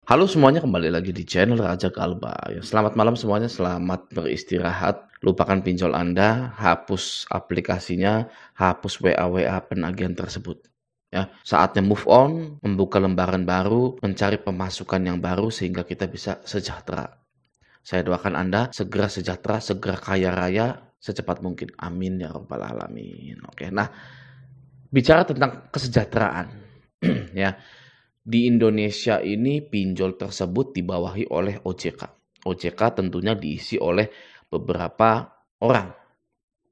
Halo semuanya, kembali lagi di channel Raja Kalba. Ya, selamat malam semuanya, selamat beristirahat. Lupakan pinjol Anda, hapus aplikasinya, hapus WA-WA penagihan tersebut. Ya, saatnya move on, membuka lembaran baru, mencari pemasukan yang baru sehingga kita bisa sejahtera. Saya doakan Anda segera sejahtera, segera kaya raya, secepat mungkin. Amin ya rabbal alamin. Oke, nah bicara tentang kesejahteraan, ya. Di Indonesia ini pinjol tersebut dibawahi oleh OJK. OJK tentunya diisi oleh beberapa orang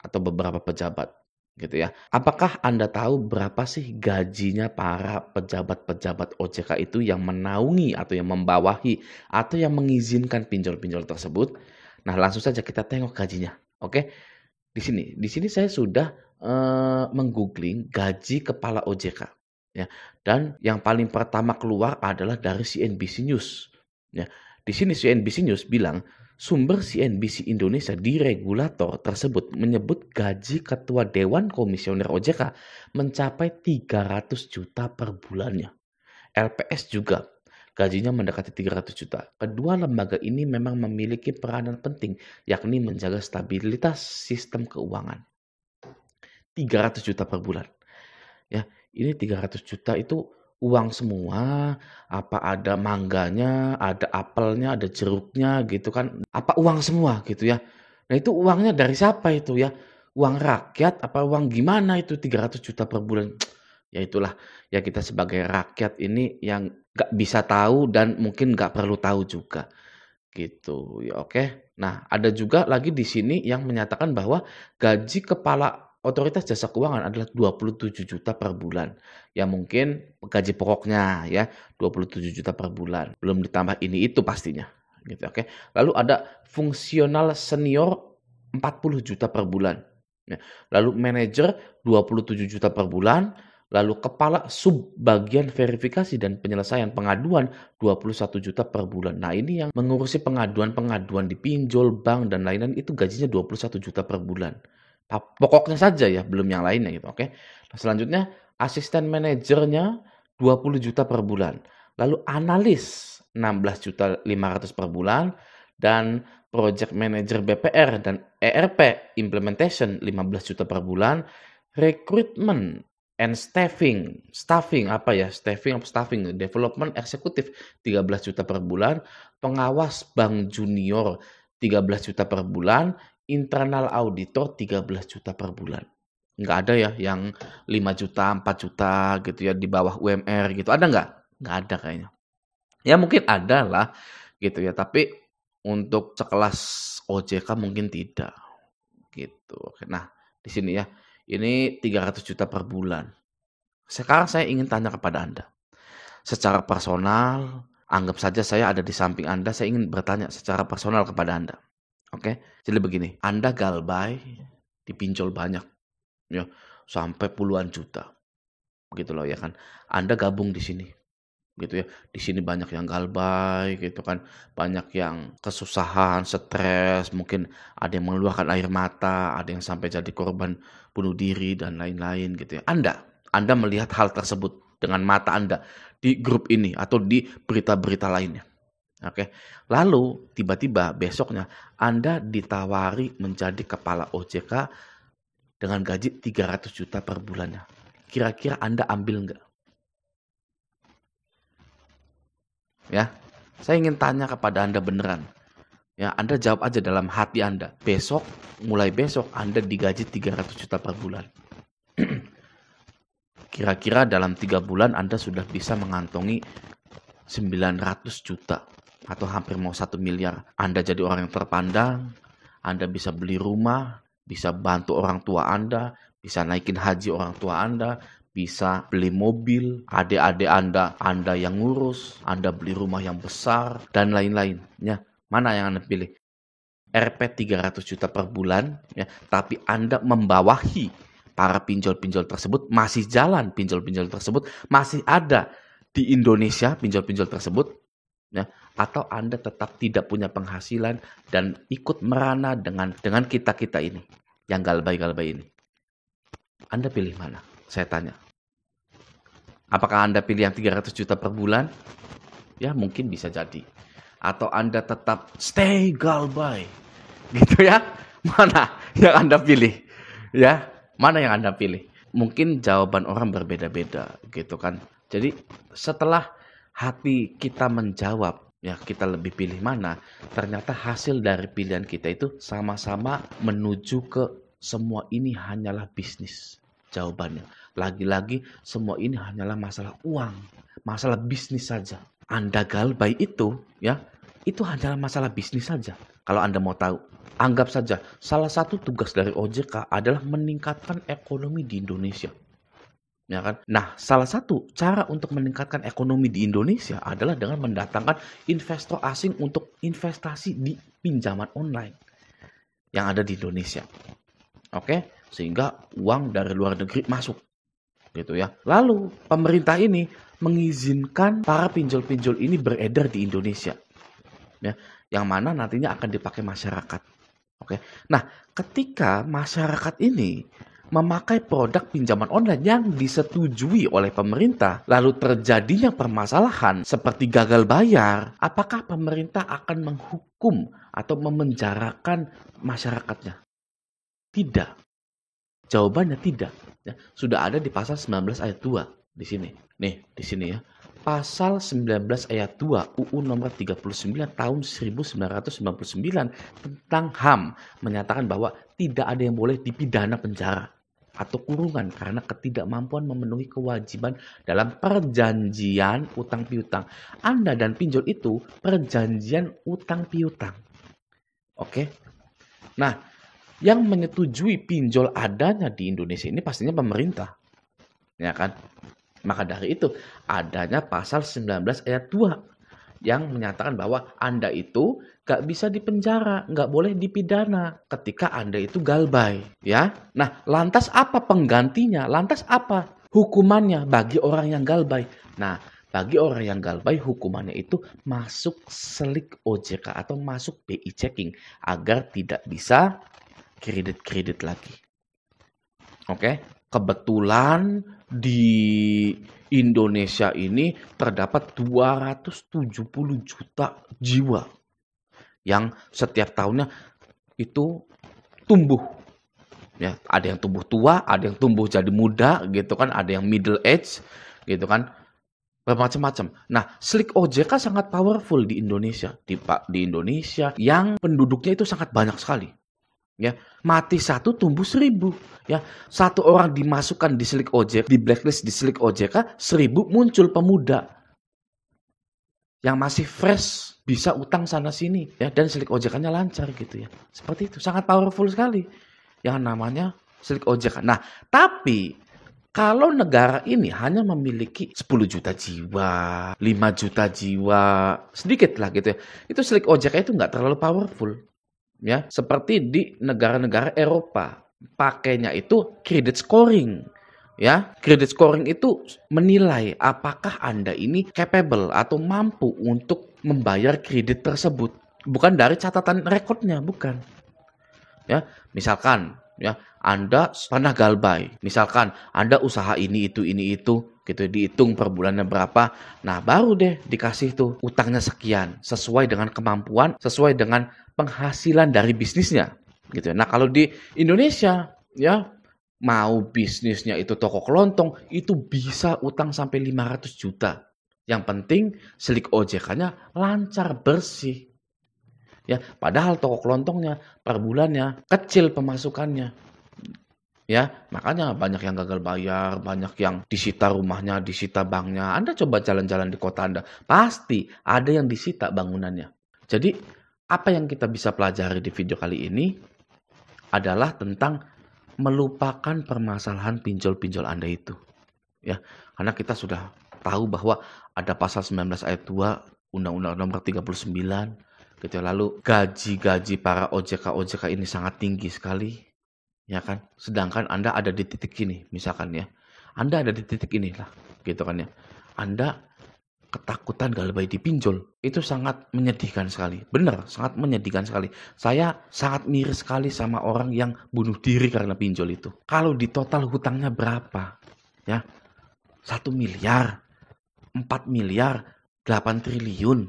atau beberapa pejabat gitu ya. Apakah Anda tahu berapa sih gajinya para pejabat-pejabat OJK itu yang menaungi atau yang membawahi atau yang mengizinkan pinjol-pinjol tersebut? Nah, langsung saja kita tengok gajinya. Oke. Di sini saya sudah menggoogling gaji kepala OJK ya. Dan yang paling pertama keluar adalah dari CNBC News. Ya, di sini CNBC News bilang sumber CNBC Indonesia di regulator tersebut menyebut gaji ketua Dewan Komisioner OJK mencapai 300 juta per bulannya. LPS juga gajinya mendekati 300 juta. Kedua lembaga ini memang memiliki peranan penting, yakni menjaga stabilitas sistem keuangan. 300 juta per bulan. Ya, ini 300 juta itu uang semua, apa ada mangganya, ada apelnya, ada jeruknya gitu kan, apa uang semua gitu ya. Nah itu uangnya dari siapa itu ya? Uang rakyat apa uang gimana itu 300 juta per bulan? Ya itulah, ya kita sebagai rakyat ini yang nggak bisa tahu dan mungkin nggak perlu tahu juga gitu ya, oke. Nah ada juga lagi di sini yang menyatakan bahwa gaji kepala otoritas jasa keuangan adalah 27 juta per bulan. Ya mungkin gaji pokoknya ya 27 juta per bulan. Belum ditambah ini itu pastinya gitu, oke. Lalu ada fungsional senior 40 juta per bulan. Ya. Lalu manajer 27 juta per bulan, lalu kepala sub bagian verifikasi dan penyelesaian pengaduan 21 juta per bulan. Nah, ini yang mengurusi pengaduan-pengaduan di pinjol, bank dan lain-lain itu gajinya 21 juta per bulan. Pokoknya saja ya, belum yang lainnya gitu, oke. Nah, selanjutnya asisten manajernya 20 juta per bulan. Lalu analis 16.500.000 per bulan dan project manager BPR dan ERP implementation 15 juta per bulan. Recruitment and staffing apa ya? Staffing development eksekutif 13 juta per bulan, pengawas bank junior 13 juta per bulan, internal auditor 13 juta per bulan. Nggak ada ya yang 5 juta, 4 juta gitu ya di bawah UMR gitu. Ada nggak? Nggak ada kayaknya. Ya mungkin ada lah gitu ya, tapi untuk sekelas OJK mungkin tidak gitu. Oke, nah di sini ya, ini 300 juta per bulan. Sekarang saya ingin tanya kepada Anda, secara personal, anggap saja saya ada di samping Anda, saya ingin bertanya secara personal kepada Anda. Oke, jadi begini, Anda galbay, dipinjol banyak, ya, sampai puluhan juta, begitu loh ya kan. Anda gabung di sini, gitu ya. Di sini banyak yang galbay, gitu kan, banyak yang kesusahan, stres, mungkin ada yang mengeluarkan air mata, ada yang sampai jadi korban bunuh diri dan lain-lain, gitu ya. Anda melihat hal tersebut dengan mata Anda di grup ini atau di berita-berita lainnya. Oke. Lalu tiba-tiba besoknya Anda ditawari menjadi kepala OJK dengan gaji 300 juta per bulannya. Kira-kira Anda ambil nggak? Ya, saya ingin tanya kepada Anda beneran. Ya, Anda jawab aja dalam hati Anda. Mulai besok Anda digaji 300 juta per bulan. Kira-kira dalam 3 bulan Anda sudah bisa mengantongi 900 juta atau hampir mau 1 miliar. Anda jadi orang yang terpandang, Anda bisa beli rumah, bisa bantu orang tua Anda, bisa naikin haji orang tua Anda, bisa beli mobil, adik-adik Anda yang ngurus, Anda beli rumah yang besar, dan lain-lain. Ya, mana yang Anda pilih? RP 300 juta per bulan, ya, tapi Anda membawahi para pinjol-pinjol tersebut, masih jalan pinjol-pinjol tersebut, masih ada di Indonesia pinjol-pinjol tersebut, ya, atau Anda tetap tidak punya penghasilan dan ikut merana dengan kita-kita ini, yang galbay-galbay ini. Anda pilih mana? Saya tanya. Apakah Anda pilih yang 300 juta per bulan? Ya, mungkin bisa jadi. Atau Anda tetap stay galbay. Gitu ya. Mana yang Anda pilih? Ya, mana yang Anda pilih? Mungkin jawaban orang berbeda-beda gitu kan. Jadi setelah hati kita menjawab, ya kita lebih pilih mana, ternyata hasil dari pilihan kita itu sama-sama menuju ke semua ini hanyalah bisnis. Jawabannya, lagi-lagi semua ini hanyalah masalah uang, masalah bisnis saja. Anda galbay itu, ya, itu hanyalah masalah bisnis saja. Kalau Anda mau tahu, anggap saja salah satu tugas dari OJK adalah meningkatkan ekonomi di Indonesia. Ya kan? Nah, salah satu cara untuk meningkatkan ekonomi di Indonesia adalah dengan mendatangkan investor asing untuk investasi di pinjaman online yang ada di Indonesia. Oke, sehingga uang dari luar negeri masuk. Gitu ya. Lalu, pemerintah ini mengizinkan para pinjol-pinjol ini beredar di Indonesia. Ya, yang mana nantinya akan dipakai masyarakat. Oke. Nah, ketika masyarakat ini memakai produk pinjaman online yang disetujui oleh pemerintah, lalu terjadinya permasalahan seperti gagal bayar, apakah pemerintah akan menghukum atau memenjarakan masyarakatnya? Tidak. Jawabannya tidak. Ya, sudah ada di pasal 19 ayat 2 di sini. Nih, di sini ya. Pasal 19 ayat 2 UU nomor 39 tahun 1999 tentang HAM menyatakan bahwa tidak ada yang boleh dipidana penjara atau kurungan karena ketidakmampuan memenuhi kewajiban dalam perjanjian utang piutang. Anda dan pinjol itu perjanjian utang piutang. Oke. Nah, yang menyetujui pinjol adanya di Indonesia ini pastinya pemerintah. Ya kan? Maka dari itu adanya pasal 19 ayat 2 yang menyatakan bahwa Anda itu gak bisa dipenjara, gak boleh dipidana ketika Anda itu galbay. Ya, nah lantas apa penggantinya? Lantas apa hukumannya bagi orang yang galbay? Nah, bagi orang yang galbay hukumannya itu masuk selik OJK atau masuk BI checking agar tidak bisa kredit-kredit lagi. Oke, kebetulan di Indonesia ini terdapat 270 juta jiwa yang setiap tahunnya itu tumbuh. Ya, ada yang tumbuh tua, ada yang tumbuh jadi muda gitu kan, ada yang middle age gitu kan. Bermacam-macam. Nah, slik OJK sangat powerful di Indonesia. Di Indonesia yang penduduknya itu sangat banyak sekali. Ya, mati satu tumbuh 1000. Ya, satu orang dimasukkan di slik OJK, di blacklist di slik OJK, 1000 muncul pemuda yang masih fresh, bisa utang sana sini, ya, dan slik OJK-nya lancar gitu ya. Seperti itu, sangat powerful sekali yang namanya slik OJK. Nah, tapi kalau negara ini hanya memiliki 10 juta jiwa, 5 juta jiwa, sedikit lah gitu ya. Itu slik OJK itu nggak terlalu powerful. Ya, seperti di negara-negara Eropa, pakainya itu credit scoring. Ya, credit scoring itu menilai apakah Anda ini capable atau mampu untuk membayar kredit tersebut. Bukan dari catatan rekodnya, bukan. Ya, misalkan ya, Anda pernah galbay. Misalkan Anda usaha ini itu gitu, dihitung per bulannya berapa. Nah, baru deh dikasih tuh utangnya sekian, sesuai dengan kemampuan, sesuai dengan penghasilan dari bisnisnya gitu. Nah, kalau di Indonesia ya, mau bisnisnya itu toko kelontong, itu bisa utang sampai 500 juta. Yang penting slik OJK-nya lancar, bersih. Ya, padahal toko kelontongnya per bulannya kecil pemasukannya. Ya, makanya banyak yang gagal bayar, banyak yang disita rumahnya, disita banknya. Anda coba jalan-jalan di kota Anda, pasti ada yang disita bangunannya. Jadi, apa yang kita bisa pelajari di video kali ini adalah tentang melupakan permasalahan pinjol-pinjol Anda itu. Ya, karena kita sudah tahu bahwa ada pasal 19 ayat 2 Undang-Undang nomor 39 gitu. Lalu gaji-gaji para OJK ini sangat tinggi sekali. Ya kan? Sedangkan Anda ada di titik ini, misalkan ya. Anda ada di titik inilah, gitu kan ya. Anda ketakutan galbay dipinjol, itu sangat menyedihkan sekali. Benar, sangat menyedihkan sekali. Saya sangat miris sekali sama orang yang bunuh diri karena pinjol itu. Kalau di total hutangnya berapa? Ya, 1 miliar, 4 miliar, 8 triliun.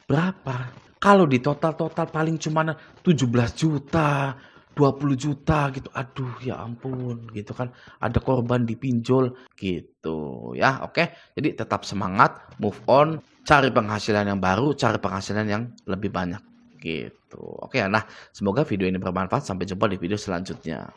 Berapa? Kalau di total-total paling cuma 17 juta, 20 juta gitu. Aduh ya ampun gitu kan. Ada korban di pinjol gitu ya. Oke. Jadi tetap semangat, move on, cari penghasilan yang baru, cari penghasilan yang lebih banyak gitu. Oke ya. Nah, semoga video ini bermanfaat. Sampai jumpa di video selanjutnya.